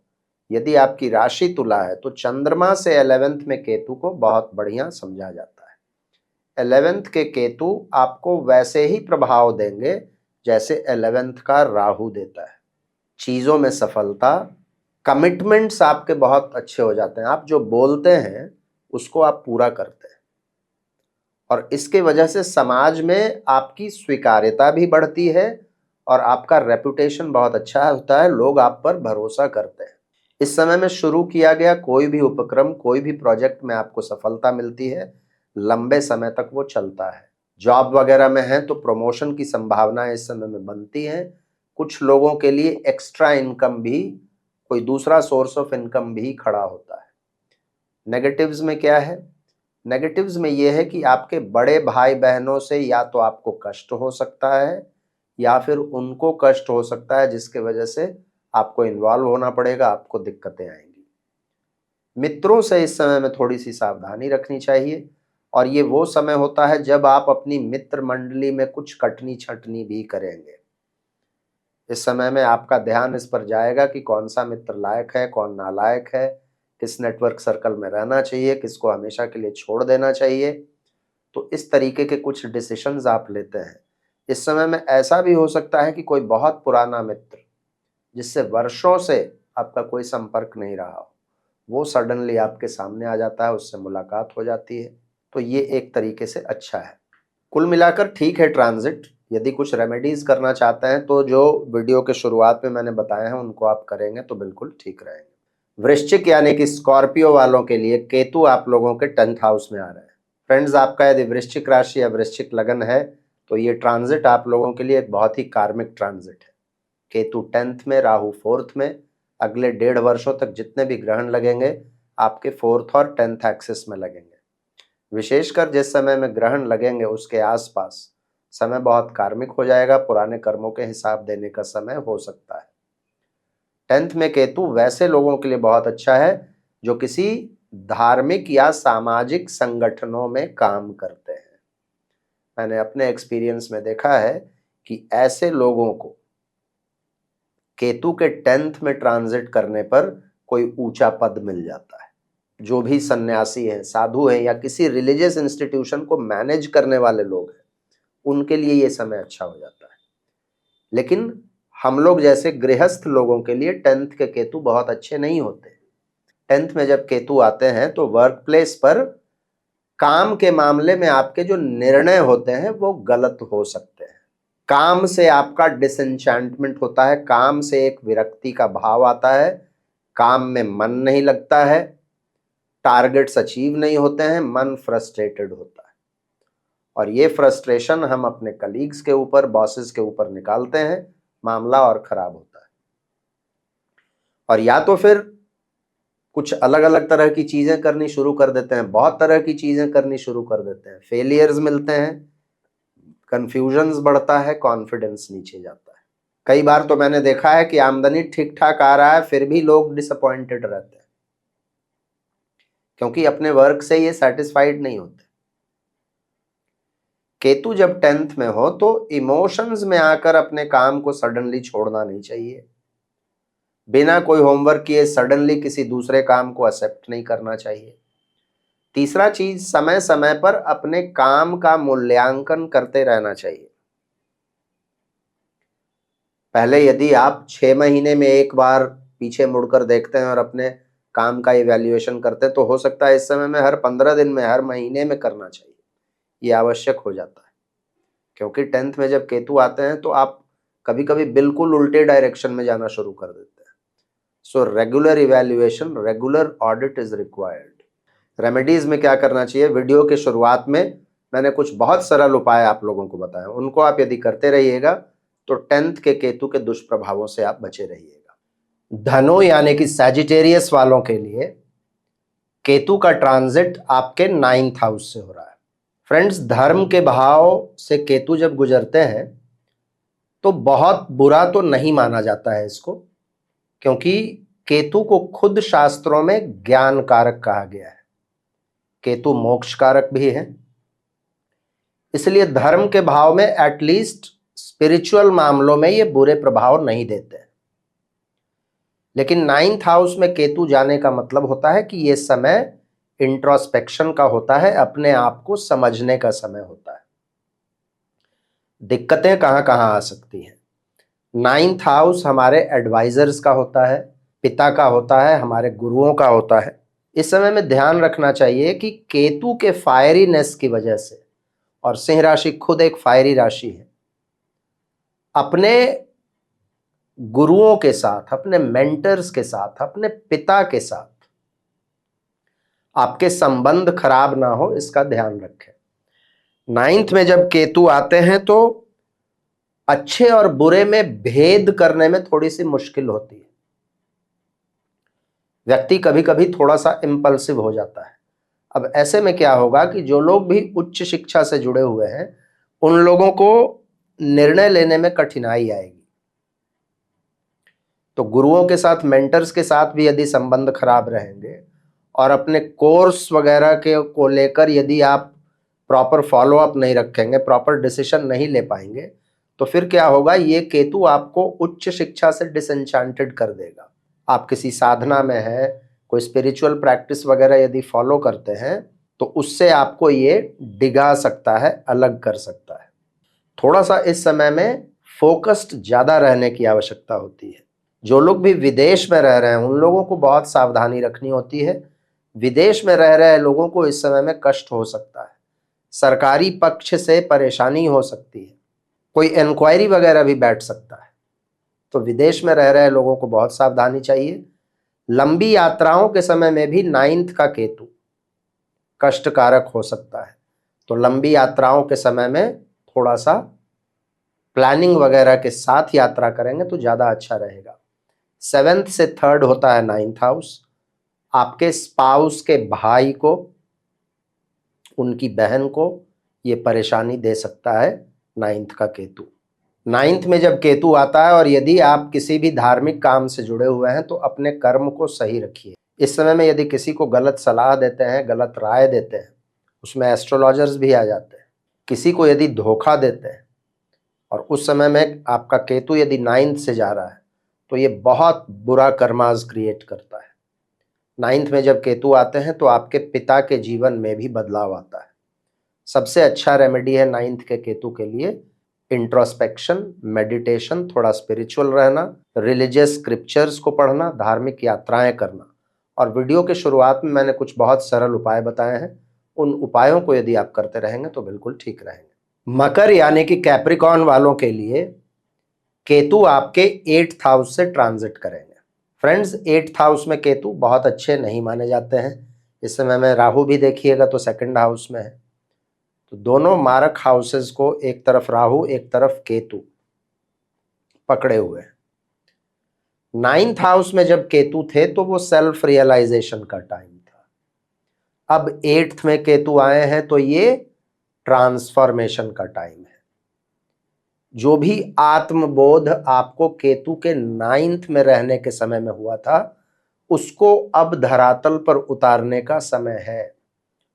यदि आपकी राशि तुला है तो चंद्रमा से 11th में केतु को बहुत बढ़िया समझा जाता है। 11th के केतु आपको वैसे ही प्रभाव देंगे जैसे 11th का राहु देता है। चीजों में सफलता, कमिटमेंट्स आपके बहुत अच्छे हो जाते हैं, आप जो बोलते हैं उसको आप पूरा करते हैं, और इसके वजह से समाज में आपकी स्वीकार्यता भी बढ़ती है और आपका रेपुटेशन बहुत अच्छा होता है, लोग आप पर भरोसा करते हैं। इस समय में शुरू किया गया कोई भी उपक्रम, कोई भी प्रोजेक्ट में आपको सफलता मिलती है, लंबे समय तक वो चलता है। जॉब वगैरह में है तो प्रमोशन की संभावनाएं इस समय में बनती हैं। कुछ लोगों के लिए एक्स्ट्रा इनकम भी, कोई दूसरा सोर्स ऑफ इनकम भी खड़ा होता है। नेगेटिव्स में क्या है? नेगेटिव्स में यह है कि आपके बड़े भाई बहनों से या तो आपको कष्ट हो सकता है या फिर उनको कष्ट हो सकता है, जिसके वजह से आपको इन्वॉल्व होना पड़ेगा, आपको दिक्कतें आएंगी। मित्रों से इस समय में थोड़ी सी सावधानी रखनी चाहिए, और ये वो समय होता है जब आप अपनी मित्र मंडली में कुछ कटनी छटनी भी करेंगे। इस समय में आपका ध्यान इस पर जाएगा कि कौन सा मित्र लायक है, कौन नालायक है, किस नेटवर्क सर्कल में रहना चाहिए, किसको हमेशा के लिए छोड़ देना चाहिए। तो इस तरीके के कुछ डिसीशंस आप लेते हैं। इस समय में ऐसा भी हो सकता है कि कोई बहुत पुराना मित्र जिससे वर्षों से आपका कोई संपर्क नहीं रहा हो, वो सडनली आपके सामने आ जाता है, उससे मुलाकात हो जाती है। तो ये एक तरीके से अच्छा है। कुल मिलाकर ठीक है ट्रांजिट। यदि कुछ रेमेडीज करना चाहते हैं तो जो वीडियो के शुरुआत में मैंने बताए हैं उनको आप करेंगे तो बिल्कुल ठीक रहेंगे। वृश्चिक यानी कि स्कॉर्पियो वालों के लिए केतु आप लोगों के 10th हाउस में आ रहे हैं। फ्रेंड्स, आपका यदि वृश्चिक राशि या वृश्चिक लगन है तो ये ट्रांजिट आप लोगों के लिए एक बहुत ही कार्मिक ट्रांजिट है। केतु 10th में, राहु 4th में। अगले 1.5 वर्षों तक जितने भी ग्रहण लगेंगे आपके 4th और 10th एक्सिस में लगेंगे। विशेषकर जिस समय में ग्रहण लगेंगे उसके आसपास समय बहुत कार्मिक हो जाएगा, पुराने कर्मों के हिसाब देने का समय हो सकता है। 10th में केतु वैसे लोगों के लिए बहुत अच्छा है जो किसी धार्मिक या सामाजिक संगठनों में काम करते हैं। मैंने अपने एक्सपीरियंस में देखा है कि ऐसे लोगों को केतु के 10th में ट्रांजिट करने पर कोई ऊंचा पद मिल जाता है। जो भी सन्यासी हैं, साधु हैं या किसी रिलीजियस इंस्टीट्यूशन को मैनेज करने वाले लोग हैं, उनके लिए ये समय अच्छा हो जाता है। लेकिन हम लोग जैसे गृहस्थ लोगों के लिए 10th के केतु बहुत अच्छे नहीं होते। 10th में जब केतु आते हैं तो वर्क प्लेस पर काम के मामले में आपके जो निर्णय होते हैं वो गलत हो सकते हैं। काम से आपका डिसएंचेंटमेंट होता है, काम से एक विरक्ति का भाव आता है, काम में मन नहीं लगता है, टारगेट्स अचीव नहीं होते हैं, मन फ्रस्ट्रेटेड होता है। और ये फ्रस्ट्रेशन हम अपने कलीग्स के ऊपर, बॉसेस के ऊपर निकालते हैं, मामला और खराब होता है। और या तो फिर कुछ अलग अलग तरह की चीजें करनी शुरू कर देते हैं, बहुत तरह की चीजें करनी शुरू कर देते हैं, फेलियर्स मिलते हैं, कंफ्यूजन्स बढ़ता है, कॉन्फिडेंस नीचे जाता है। कई बार तो मैंने देखा है कि आमदनी ठीक ठाक आ रहा है फिर भी लोग डिसअपॉइंटेड रहते हैं, क्योंकि अपने वर्क से ये सेटिस्फाइड नहीं होते। केतु जब 10th में हो तो इमोशंस में आकर अपने काम को सडनली छोड़ना नहीं चाहिए। बिना कोई होमवर्क किए सडनली किसी दूसरे काम को एक्सेप्ट नहीं करना चाहिए। तीसरा चीज, समय समय पर अपने काम का मूल्यांकन करते रहना चाहिए। पहले यदि आप 6 महीने में एक बार पीछे मुड़कर देखते हैं और अपने काम का इवैल्यूएशन करते हैं तो हो सकता है इस समय में हर 15 दिन में, हर महीने में करना चाहिए। ये आवश्यक हो जाता है, क्योंकि 10th में जब केतु आते हैं तो आप कभी कभी बिल्कुल उल्टे डायरेक्शन में जाना शुरू कर देते हैं। So regular evaluation, regular audit is required. Remedies में क्या करना चाहिए? वीडियो के शुरुआत में मैंने कुछ बहुत सरल उपाय आप लोगों को बताए, उनको आप यदि करते रहिएगा तो 10th के केतु के दुष्प्रभावों से आप बचे रहिएगा। धनु यानी कि सैजिटेरियस वालों के लिए केतु का ट्रांजिट आपके 9th हाउस से हो रहा है। फ्रेंड्स, धर्म के भाव से केतु जब गुजरते हैं तो बहुत बुरा तो नहीं माना जाता है इसको, क्योंकि केतु को खुद शास्त्रों में ज्ञान कारक कहा गया है। केतु मोक्ष कारक भी है, इसलिए धर्म के भाव में एटलीस्ट स्पिरिचुअल मामलों में ये बुरे प्रभाव नहीं देते। लेकिन 9th हाउस में केतु जाने का मतलब होता है कि ये समय इंट्रोस्पेक्शन का होता है, अपने आप को समझने का समय होता है। दिक्कतें कहां कहां आ सकती हैं? 9th हाउस हमारे एडवाइजर्स का होता है, पिता का होता है, हमारे गुरुओं का होता है। इस समय में ध्यान रखना चाहिए कि केतु के फायरीनेस की वजह से, और सिंह राशि खुद एक फायरी राशि है, अपने गुरुओं के साथ, अपने मेंटर्स के साथ, अपने पिता के साथ आपके संबंध खराब ना हो, इसका ध्यान रखें। 9th में जब केतु आते हैं तो अच्छे और बुरे में भेद करने में थोड़ी सी मुश्किल होती है। व्यक्ति कभी कभी थोड़ा सा इंपल्सिव हो जाता है। अब ऐसे में क्या होगा कि जो लोग भी उच्च शिक्षा से जुड़े हुए हैं उन लोगों को निर्णय लेने में कठिनाई आएगी। तो गुरुओं के साथ, मेंटर्स के साथ भी यदि संबंध खराब रहेंगे और अपने कोर्स वगैरह के को लेकर यदि आप प्रॉपर फॉलो अप नहीं रखेंगे, प्रॉपर डिसीजन नहीं ले पाएंगे, तो फिर क्या होगा, ये केतु आपको उच्च शिक्षा से डिसएंचांटेड कर देगा। आप किसी साधना में है, कोई स्पिरिचुअल प्रैक्टिस वगैरह यदि फॉलो करते हैं तो उससे आपको ये डिगा सकता है, अलग कर सकता है। थोड़ा सा इस समय में फोकस्ड ज्यादा रहने की आवश्यकता होती है। जो लोग भी विदेश में रह रहे हैं उन लोगों को बहुत सावधानी रखनी होती है। विदेश में रह रहे लोगों को इस समय में कष्ट हो सकता है, सरकारी पक्ष से परेशानी हो सकती है, कोई इंक्वायरी वगैरह भी बैठ सकता है। तो विदेश में रह रहे लोगों को बहुत सावधानी चाहिए। लंबी यात्राओं के समय में भी 9th का केतु कष्टकारक हो सकता है। तो लंबी यात्राओं के समय में थोड़ा सा प्लानिंग वगैरह के साथ यात्रा करेंगे तो ज्यादा अच्छा रहेगा। 7th से 3rd होता है 9th हाउस। आपके स्पाउस के भाई को, उनकी बहन को ये परेशानी दे सकता है 9th का केतु। 9th में जब केतु आता है और यदि आप किसी भी धार्मिक काम से जुड़े हुए हैं तो अपने कर्म को सही रखिए। इस समय में यदि किसी को गलत सलाह देते हैं, गलत राय देते हैं, उसमें एस्ट्रोलॉजर्स भी आ जाते हैं, किसी को यदि धोखा देते हैं और उस समय में आपका केतु यदि 9th से जा रहा है तो ये बहुत बुरा कर्माज क्रिएट करता है। 9th में जब केतु आते हैं तो आपके पिता के जीवन में भी बदलाव आता है। सबसे अच्छा रेमेडी है 9th के केतु के लिए इंट्रोस्पेक्शन, मेडिटेशन, थोड़ा स्पिरिचुअल रहना, रिलीजियस स्क्रिप्चर्स को पढ़ना, धार्मिक यात्राएं करना। और वीडियो के शुरुआत में मैंने कुछ बहुत सरल उपाय बताए हैं, उन उपायों को यदि आप करते रहेंगे तो बिल्कुल ठीक रहेंगे। मकर यानी कि कैप्रिकॉर्न वालों के लिए केतु आपके 8th हाउस से ट्रांजिट करेंगे। फ्रेंड्स, 8th हाउस में केतु बहुत अच्छे नहीं माने जाते हैं। इस समय में राहु भी देखिएगा तो 2nd हाउस में है। तो दोनों मारक हाउसेस को, एक तरफ राहु एक तरफ केतु पकड़े हुए हैं। 9th हाउस में जब केतु थे तो वो सेल्फ रियलाइजेशन का टाइम था। अब 8th में केतु आए हैं तो ये ट्रांसफॉर्मेशन का टाइम है। जो भी आत्मबोध आपको केतु के 9th में रहने के समय में हुआ था उसको अब धरातल पर उतारने का समय है।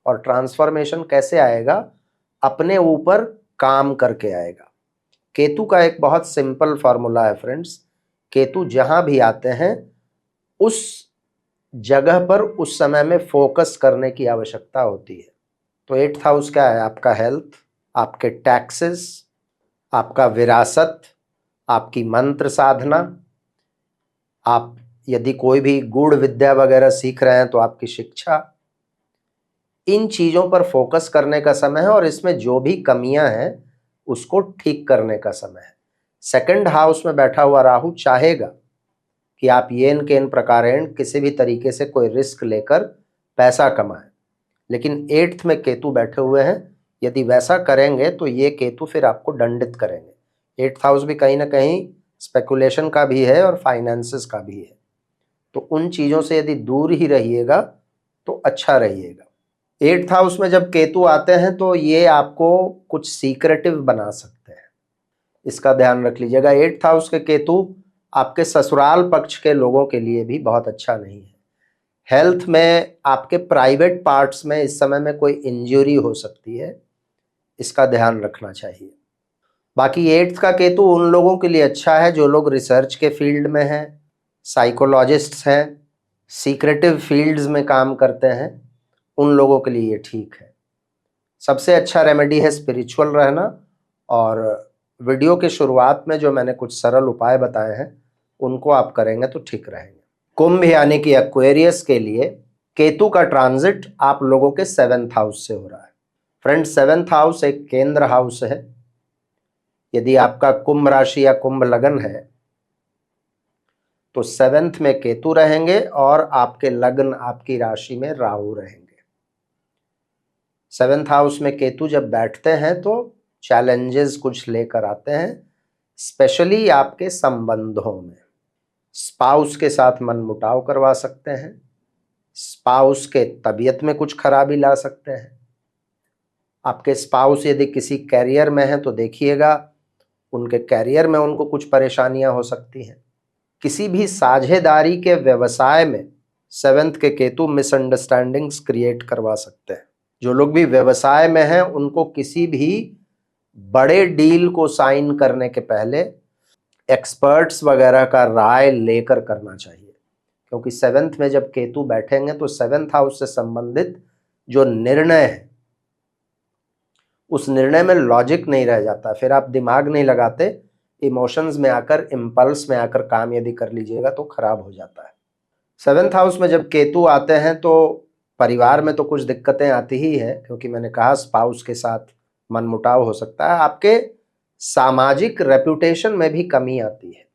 और ट्रांसफॉर्मेशन कैसे आएगा? अपने ऊपर काम करके आएगा। केतु का एक बहुत सिंपल फॉर्मूला है फ्रेंड्स, केतु जहां भी आते हैं उस जगह पर उस समय में फोकस करने की आवश्यकता होती है। तो 8th हाउस क्या है? आपका हेल्थ, आपके टैक्सेस, आपका विरासत, आपकी मंत्र साधना, आप यदि कोई भी गूढ़ विद्या वगैरह सीख रहे हैं तो आपकी शिक्षा, इन चीजों पर फोकस करने का समय है और इसमें जो भी कमियां हैं उसको ठीक करने का समय है। 2nd हाउस में बैठा हुआ राहु चाहेगा कि आप येन केन प्रकारेण किसी भी तरीके से कोई रिस्क लेकर पैसा कमाएं, लेकिन 8th में केतु बैठे हुए हैं, यदि वैसा करेंगे तो ये केतु फिर आपको दंडित करेंगे। 8th हाउस भी कहीं ना कहीं स्पेकुलेशन का भी है और फाइनेंसेस का भी है। तो उन चीजों से यदि दूर ही रहिएगा तो अच्छा रहिएगा। 8th हाउस में जब केतु आते हैं तो ये आपको कुछ सीक्रेटिव बना सकते हैं, इसका ध्यान रख लीजिएगा। 8th हाउस के केतु आपके ससुराल पक्ष के लोगों के लिए भी बहुत अच्छा नहीं है। हेल्थ में, आपके प्राइवेट पार्ट्स में इस समय में कोई इंजरी हो सकती है, इसका ध्यान रखना चाहिए। बाकी 8th का केतु उन लोगों के लिए अच्छा है जो लोग रिसर्च के फील्ड में हैं, साइकोलॉजिस्ट्स हैं, सीक्रेटिव फील्ड्स में काम करते हैं, उन लोगों के लिए ये ठीक है। सबसे अच्छा रेमेडी है स्पिरिचुअल रहना। और वीडियो के शुरुआत में जो मैंने कुछ सरल उपाय बताए हैं उनको आप करेंगे तो ठीक रहेंगे। कुंभ यानी कि एक्वेरियस के लिए केतु का ट्रांजिट आप लोगों के 7th हाउस से हो रहा है। फ्रेंड्स, 7th हाउस एक केंद्र हाउस है। यदि आपका कुंभ राशि या कुंभ लगन है तो 7th में केतु रहेंगे और आपके लग्न, आपकी राशि में राहु रहेंगे। 7th हाउस में केतु जब बैठते हैं तो चैलेंजेस कुछ लेकर आते हैं, स्पेशली आपके संबंधों में। स्पाउस के साथ मनमुटाव करवा सकते हैं, स्पाउस के तबीयत में कुछ खराबी ला सकते हैं। आपके स्पाउस यदि किसी कैरियर में है तो देखिएगा उनके कैरियर में उनको कुछ परेशानियां हो सकती हैं। किसी भी साझेदारी के व्यवसाय में 7th के केतु मिसअंडरस्टैंडिंग्स क्रिएट करवा सकते हैं। जो लोग भी व्यवसाय में हैं उनको किसी भी बड़े डील को साइन करने के पहले एक्सपर्ट्स वगैरह का राय लेकर करना चाहिए, क्योंकि 7th में जब केतु बैठेंगे तो 7th हाउस से संबंधित जो निर्णय है उस निर्णय में लॉजिक नहीं रह जाता, फिर आप दिमाग नहीं लगाते, इमोशंस में आकर, इम्पल्स में आकर काम यदि कर लीजिएगा तो खराब हो जाता है। 7th हाउस में जब केतु आते हैं तो परिवार में तो कुछ दिक्कतें आती ही है, क्योंकि मैंने कहा स्पाउस के साथ मनमुटाव हो सकता है। आपके सामाजिक रेपुटेशन में भी कमी आती है।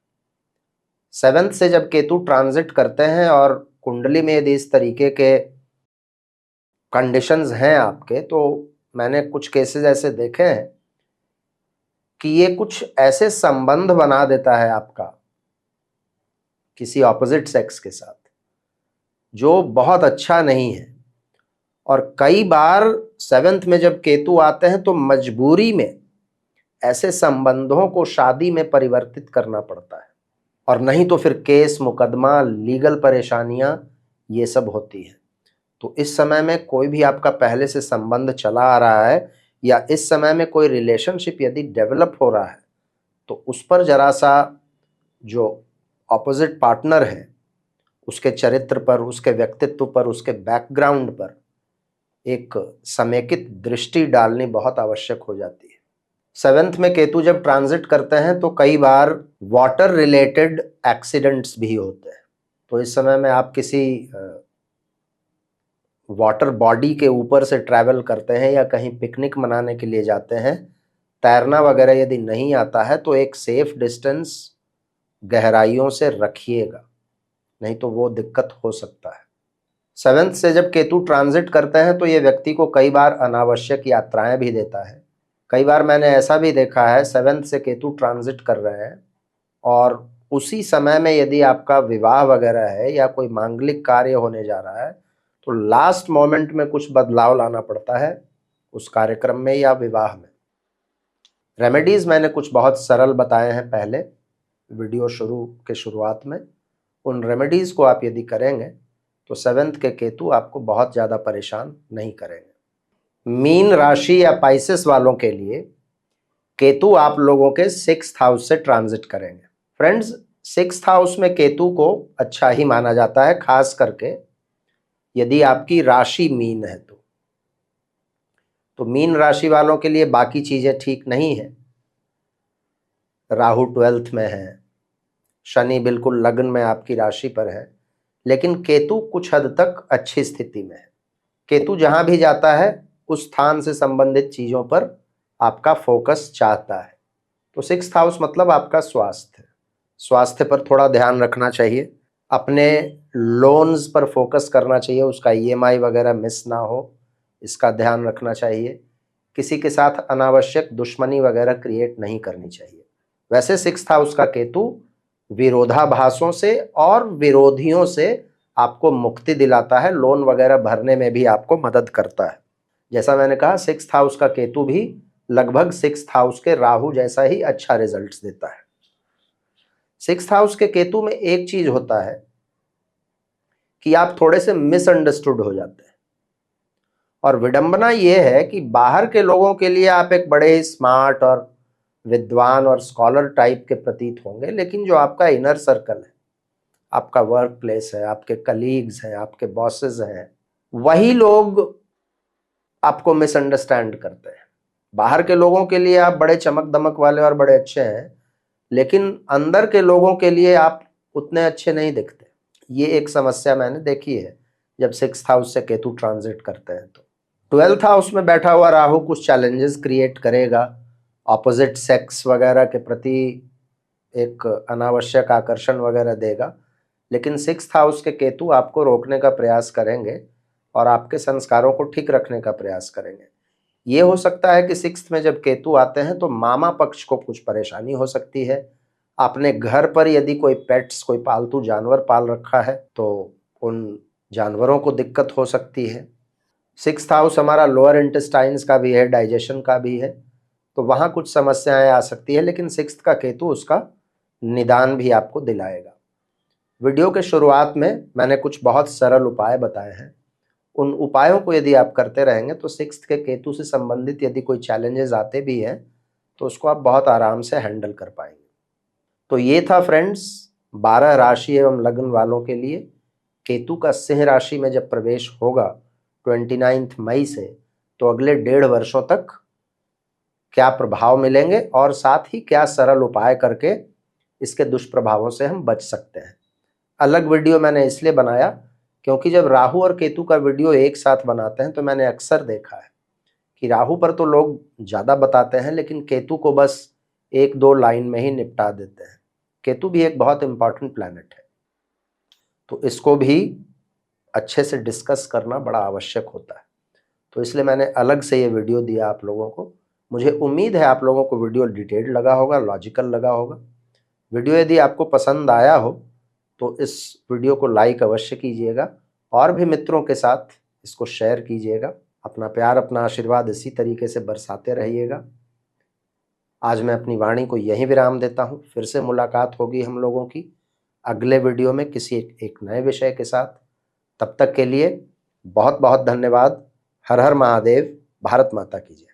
7th से जब केतु ट्रांजिट करते हैं और कुंडली में यदि इस तरीके के कंडीशंस हैं आपके, तो मैंने कुछ केसेस ऐसे देखे हैं कि ये कुछ ऐसे संबंध बना देता है आपका किसी ऑपोजिट सेक्स के साथ जो बहुत अच्छा नहीं है। और कई बार 7th में जब केतु आते हैं तो मजबूरी में ऐसे संबंधों को शादी में परिवर्तित करना पड़ता है, और नहीं तो फिर केस मुकदमा, लीगल परेशानियां ये सब होती है। तो इस समय में कोई भी आपका पहले से संबंध चला आ रहा है या इस समय में कोई रिलेशनशिप यदि डेवलप हो रहा है तो उस पर जरा सा जो ऑपोजिट पार्टनर है उसके चरित्र पर, उसके व्यक्तित्व पर, उसके बैकग्राउंड पर एक समेकित दृष्टि डालनी बहुत आवश्यक हो जाती है। 7th में केतु जब ट्रांजिट करते हैं तो कई बार वाटर रिलेटेड एक्सीडेंट्स भी होते हैं। तो इस समय में आप किसी वाटर बॉडी के ऊपर से ट्रैवल करते हैं या कहीं पिकनिक मनाने के लिए जाते हैं, तैरना वगैरह यदि नहीं आता है तो एक सेफ डिस्टेंस गहराइयों से रखिएगा, नहीं तो वो दिक्कत हो सकता है। 7th से जब केतु ट्रांजिट करते हैं तो ये व्यक्ति को कई बार अनावश्यक यात्राएं भी देता है। कई बार मैंने ऐसा भी देखा है 7th से केतु ट्रांजिट कर रहे हैं और उसी समय में यदि आपका विवाह वगैरह है या कोई मांगलिक कार्य होने जा रहा है तो लास्ट मोमेंट में कुछ बदलाव लाना पड़ता है उस कार्यक्रम में या विवाह में। रेमेडीज मैंने कुछ बहुत सरल बताए हैं पहले वीडियो के शुरुआत में। उन रेमेडीज को आप यदि करेंगे तो 7th के केतु आपको बहुत ज़्यादा परेशान नहीं करेंगे। मीन राशि या पाइसेस वालों के लिए केतु आप लोगों के 6th हाउस से ट्रांजिट करेंगे। फ्रेंड्स, 6th हाउस में केतु को अच्छा ही माना जाता है, खास करके यदि आपकी राशि मीन है तो मीन राशि वालों के लिए बाकी चीजें ठीक नहीं है। राहु 12th में है, शनि बिल्कुल लग्न में आपकी राशि पर है, लेकिन केतु कुछ हद तक अच्छी स्थिति में है। केतु जहां भी जाता है उस स्थान से संबंधित चीजों पर आपका फोकस चाहता है। तो 6th हाउस मतलब आपका स्वास्थ्य पर थोड़ा ध्यान रखना चाहिए, अपने लोन्स पर फोकस करना चाहिए, उसका ईएमआई वगैरह मिस ना हो, इसका ध्यान रखना चाहिए। किसी के साथ अनावश्यक दुश्मनी वगैरह क्रिएट नहीं करनी चाहिए। वैसे 6th हाउस का केतु विरोधाभासों से और विरोधियों से आपको मुक्ति दिलाता है, लोन वगैरह भरने में भी आपको मदद करता है। जैसा मैंने कहा 6th हाउस का केतु भी लगभग 6th हाउस के राहु जैसा ही अच्छा रिजल्ट्स देता है। 6th हाउस के केतु में एक चीज होता है कि आप थोड़े से मिसअंडरस्टूड हो जाते हैं, और विडंबना यह है कि बाहर के लोगों के लिए आप एक बड़े स्मार्ट और विद्वान और स्कॉलर टाइप के प्रतीत होंगे, लेकिन जो आपका इनर सर्कल है, आपका वर्क प्लेस है, आपके कलीग्स हैं, आपके बॉसेस हैं, वही लोग आपको मिसअंडरस्टैंड करते हैं। बाहर के लोगों के लिए आप बड़े चमक दमक वाले और बड़े अच्छे हैं, लेकिन अंदर के लोगों के लिए आप उतने अच्छे नहीं दिखते। ये एक समस्या मैंने देखी है जब 6th हाउस से केतु ट्रांजिट करते हैं। तो 12th हाउस में बैठा हुआ राहु कुछ चैलेंजेस क्रिएट करेगा, ऑपोजिट सेक्स वगैरह के प्रति एक अनावश्यक आकर्षण वगैरह देगा, लेकिन 6th हाउस के केतु आपको रोकने का प्रयास करेंगे और आपके संस्कारों को ठीक रखने का प्रयास करेंगे। ये हो सकता है कि 6th में जब केतु आते हैं तो मामा पक्ष को कुछ परेशानी हो सकती है। आपने घर पर यदि कोई पेट्स, कोई पालतू जानवर पाल रखा है तो उन जानवरों को दिक्कत हो सकती है। 6th हाउस हमारा लोअर इंटेस्टाइन्स का भी है, डाइजेशन का भी है, तो वहाँ कुछ समस्याएं आ सकती है, लेकिन 6th का केतु उसका निदान भी आपको दिलाएगा। वीडियो के शुरुआत में मैंने कुछ बहुत सरल उपाय बताए हैं। उन उपायों को यदि आप करते रहेंगे तो 6th के केतु से संबंधित यदि कोई चैलेंजेस आते भी हैं तो उसको आप बहुत आराम से हैंडल कर पाएंगे। तो ये था फ्रेंड्स 12 राशि एवं लग्न वालों के लिए केतु का सिंह राशि में जब प्रवेश होगा 29 मई से, तो अगले 1.5 वर्षों तक क्या प्रभाव मिलेंगे और साथ ही क्या सरल उपाय करके इसके दुष्प्रभावों से हम बच सकते हैं। अलग वीडियो मैंने इसलिए बनाया क्योंकि जब राहु और केतु का वीडियो एक साथ बनाते हैं तो मैंने अक्सर देखा है कि राहु पर तो लोग ज़्यादा बताते हैं लेकिन केतु को बस 1-2 लाइन में ही निपटा देते हैं। केतु भी एक बहुत इंपॉर्टेंट प्लैनेट है, तो इसको भी अच्छे से डिस्कस करना बड़ा आवश्यक होता है। तो इसलिए मैंने अलग से ये वीडियो दिया आप लोगों को। मुझे उम्मीद है आप लोगों को वीडियो डिटेल्ड लगा होगा, लॉजिकल लगा होगा। वीडियो यदि आपको पसंद आया हो तो इस वीडियो को लाइक अवश्य कीजिएगा और भी मित्रों के साथ इसको शेयर कीजिएगा। अपना प्यार, अपना आशीर्वाद इसी तरीके से बरसाते रहिएगा। आज मैं अपनी वाणी को यहीं विराम देता हूँ। फिर से मुलाकात होगी हम लोगों की अगले वीडियो में किसी एक नए विषय के साथ। तब तक के लिए बहुत बहुत धन्यवाद। हर हर महादेव। भारत माता की जय।